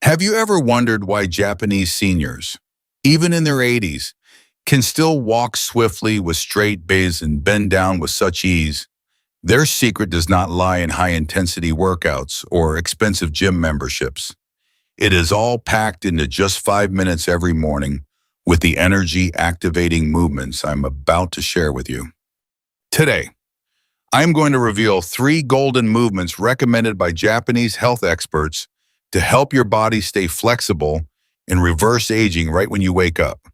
Have you ever wondered why Japanese seniors, even in their 80s, can still walk swiftly with straight bays and bend down with such ease? Their secret does not lie in high-intensity workouts or expensive gym memberships. It is all packed into just 5 minutes every morning with the energy-activating movements I'm about to share with you. Today, I'm going to reveal 3 golden movements recommended by Japanese health experts to help your body stay flexible and reverse aging right when you wake up.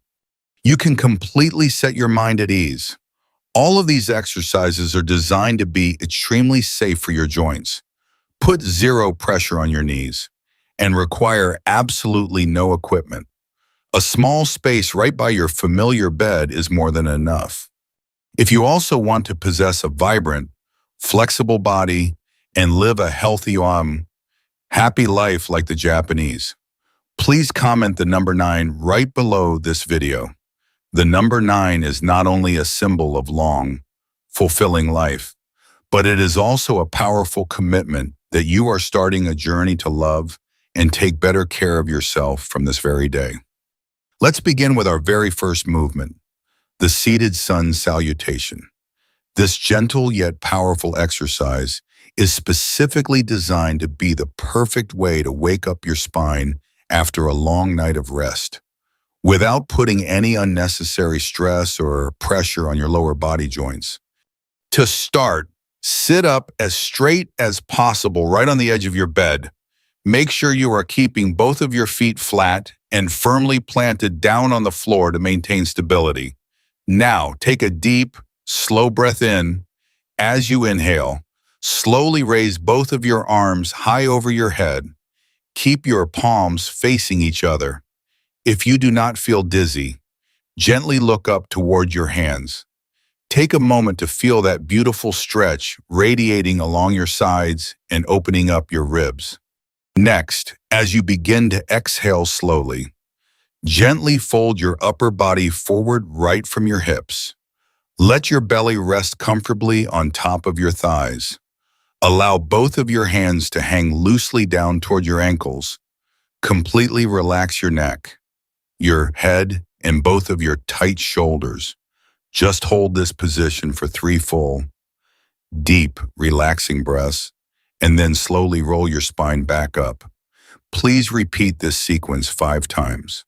You can completely set your mind at ease. All of these exercises are designed to be extremely safe for your joints, put zero pressure on your knees, and require absolutely no equipment. A small space right by your familiar bed is more than enough. If you also want to possess a vibrant, flexible body and live a healthy, happy life like the Japanese, please comment the number 9 right below this video. The number 9 is not only a symbol of long, fulfilling life, but it is also a powerful commitment that you are starting a journey to love and take better care of yourself from this very day. Let's begin with our very first movement, the seated sun salutation. This gentle yet powerful exercise is specifically designed to be the perfect way to wake up your spine after a long night of rest, without putting any unnecessary stress or pressure on your lower body joints. To start, sit up as straight as possible right on the edge of your bed. Make sure you are keeping both of your feet flat and firmly planted down on the floor to maintain stability. Now, take a deep, slow breath in. As you inhale, slowly raise both of your arms high over your head. Keep your palms facing each other. If you do not feel dizzy, gently look up toward your hands. Take a moment to feel that beautiful stretch radiating along your sides and opening up your ribs. Next, as you begin to exhale slowly, gently fold your upper body forward right from your hips. Let your belly rest comfortably on top of your thighs. Allow both of your hands to hang loosely down toward your ankles. Completely relax your neck, your head, and both of your tight shoulders. Just hold this position for 3 full, deep, relaxing breaths, and then slowly roll your spine back up. Please repeat this sequence 5 times.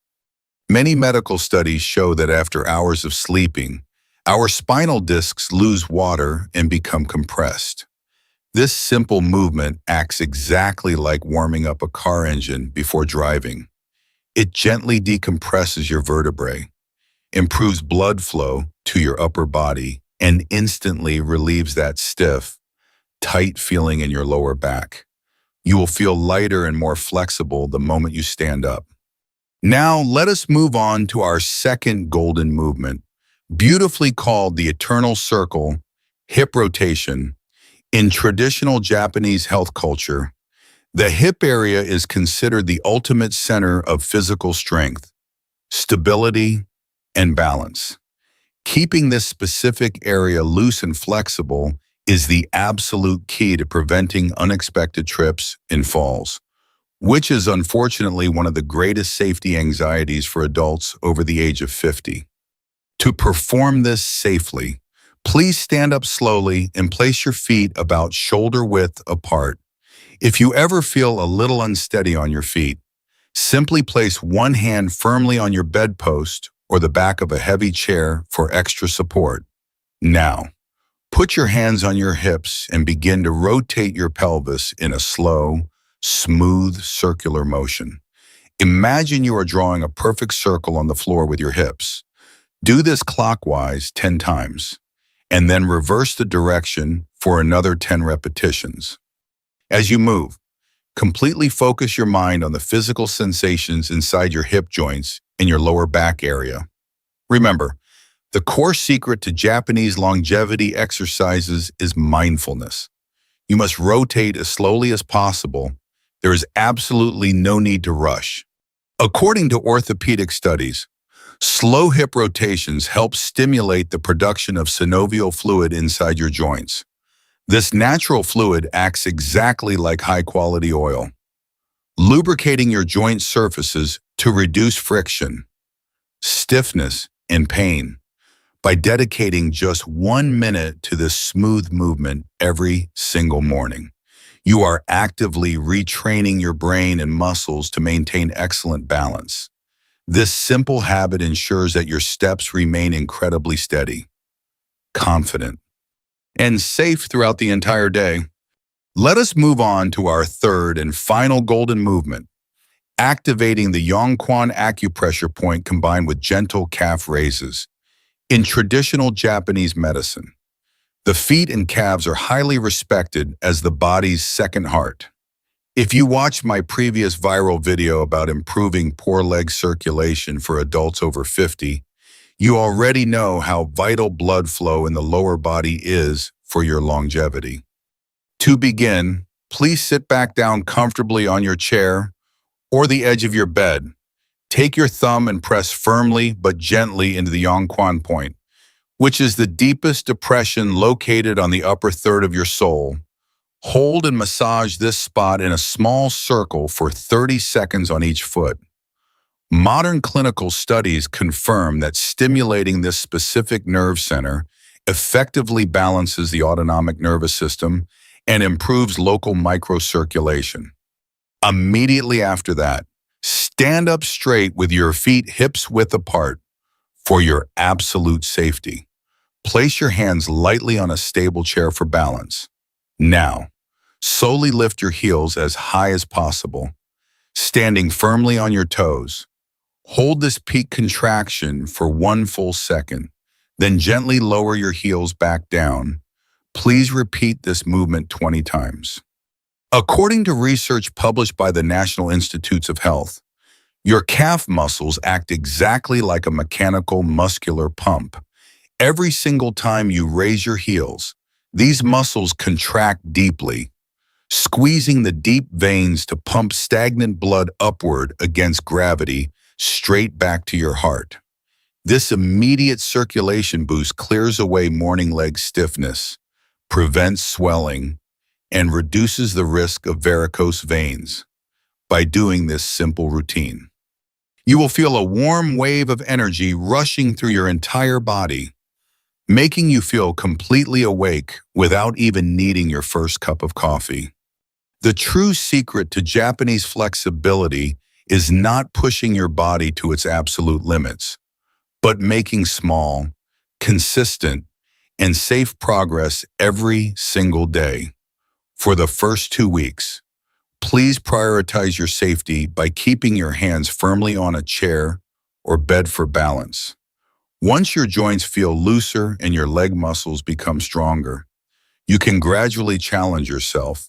Many medical studies show that after hours of sleeping, our spinal discs lose water and become compressed. This simple movement acts exactly like warming up a car engine before driving. It gently decompresses your vertebrae, improves blood flow to your upper body, and instantly relieves that stiff, tight feeling in your lower back. You will feel lighter and more flexible the moment you stand up. Now, let us move on to our second golden movement, beautifully called the eternal circle, hip rotation. In traditional Japanese health culture, the hip area is considered the ultimate center of physical strength, stability, and balance. Keeping this specific area loose and flexible is the absolute key to preventing unexpected trips and falls, which is unfortunately one of the greatest safety anxieties for adults over the age of 50. To perform this safely, please stand up slowly and place your feet about shoulder width apart. If you ever feel a little unsteady on your feet, simply place one hand firmly on your bedpost or the back of a heavy chair for extra support. Now, put your hands on your hips and begin to rotate your pelvis in a slow, smooth, circular motion. Imagine you are drawing a perfect circle on the floor with your hips. Do this clockwise 10 times. And then reverse the direction for another 10 repetitions. As you move, completely focus your mind on the physical sensations inside your hip joints and your lower back area. Remember, the core secret to Japanese longevity exercises is mindfulness. You must rotate as slowly as possible. There is absolutely no need to rush. According to orthopedic studies, slow hip rotations help stimulate the production of synovial fluid inside your joints. This natural fluid acts exactly like high-quality oil. lubricating your joint surfaces to reduce friction, stiffness, and pain. By dedicating just 1 minute to this smooth movement every single morning, you are actively retraining your brain and muscles to maintain excellent balance. This simple habit ensures that your steps remain incredibly steady, confident, and safe throughout the entire day. Let us move on to our third and final golden movement, activating the Yongquan acupressure point combined with gentle calf raises. In traditional Japanese medicine, the feet and calves are highly respected as the body's second heart. If you watched my previous viral video about improving poor leg circulation for adults over 50, you already know how vital blood flow in the lower body is for your longevity. To begin, please sit back down comfortably on your chair or the edge of your bed. Take your thumb and press firmly but gently into the Yongquan point, which is the deepest depression located on the upper third of your soul. Hold and massage this spot in a small circle for 30 seconds on each foot. Modern clinical studies confirm that stimulating this specific nerve center effectively balances the autonomic nervous system and improves local microcirculation. Immediately after that, stand up straight with your feet hips width apart for your absolute safety. Place your hands lightly on a stable chair for balance. Now, slowly lift your heels as high as possible, standing firmly on your toes. Hold this peak contraction for 1 full second, then gently lower your heels back down. Please repeat this movement 20 times. According to research published by the National Institutes of Health, your calf muscles act exactly like a mechanical muscular pump. Every single time you raise your heels, these muscles contract deeply, squeezing the deep veins to pump stagnant blood upward against gravity straight back to your heart. This immediate circulation boost clears away morning leg stiffness, prevents swelling, and reduces the risk of varicose veins by doing this simple routine. You will feel a warm wave of energy rushing through your entire body, making you feel completely awake without even needing your first cup of coffee. The true secret to Japanese flexibility is not pushing your body to its absolute limits, but making small, consistent, and safe progress every single day. For the first 2 weeks, please prioritize your safety by keeping your hands firmly on a chair or bed for balance. Once your joints feel looser and your leg muscles become stronger, you can gradually challenge yourself.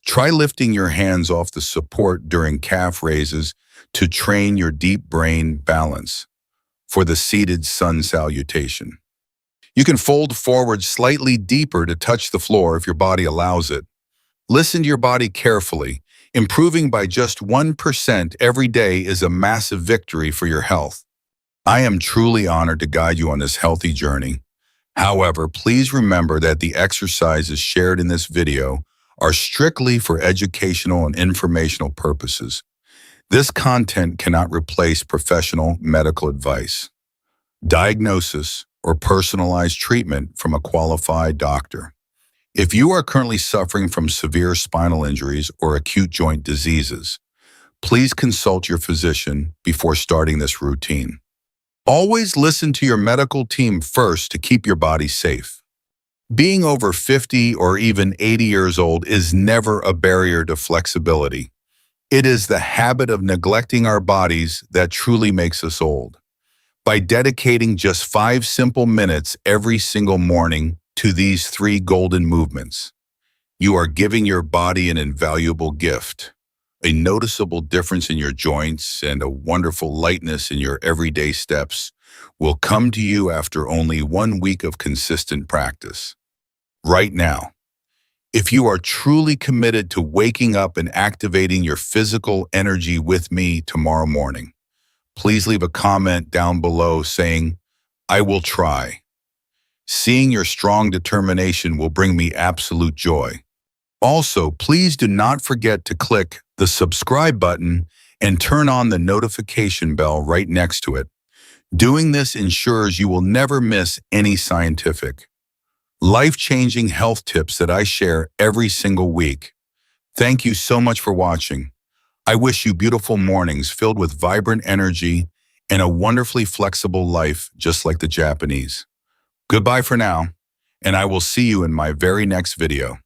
Try lifting your hands off the support during calf raises to train your deep brain balance for the seated sun salutation. You can fold forward slightly deeper to touch the floor if your body allows it. Listen to your body carefully. Improving by just 1% every day is a massive victory for your health. I am truly honored to guide you on this healthy journey. However, please remember that the exercises shared in this video are strictly for educational and informational purposes. This content cannot replace professional medical advice, diagnosis, or personalized treatment from a qualified doctor. If you are currently suffering from severe spinal injuries or acute joint diseases, please consult your physician before starting this routine. Always listen to your medical team first to keep your body safe. Being over 50 or even 80 years old is never a barrier to flexibility. It is the habit of neglecting our bodies that truly makes us old. By dedicating just 5 simple minutes every single morning to these 3 golden movements, you are giving your body an invaluable gift, a noticeable difference in your joints and a wonderful lightness in your everyday steps will come to you after only 1 week of consistent practice. Right now, if you are truly committed to waking up and activating your physical energy with me tomorrow morning, please leave a comment down below saying, "I will try." Seeing your strong determination will bring me absolute joy. Also, please do not forget to click the subscribe button, and turn on the notification bell right next to it. Doing this ensures you will never miss any scientific, life-changing health tips that I share every single week. Thank you so much for watching. I wish you beautiful mornings filled with vibrant energy and a wonderfully flexible life just like the Japanese. Goodbye for now, and I will see you in my very next video.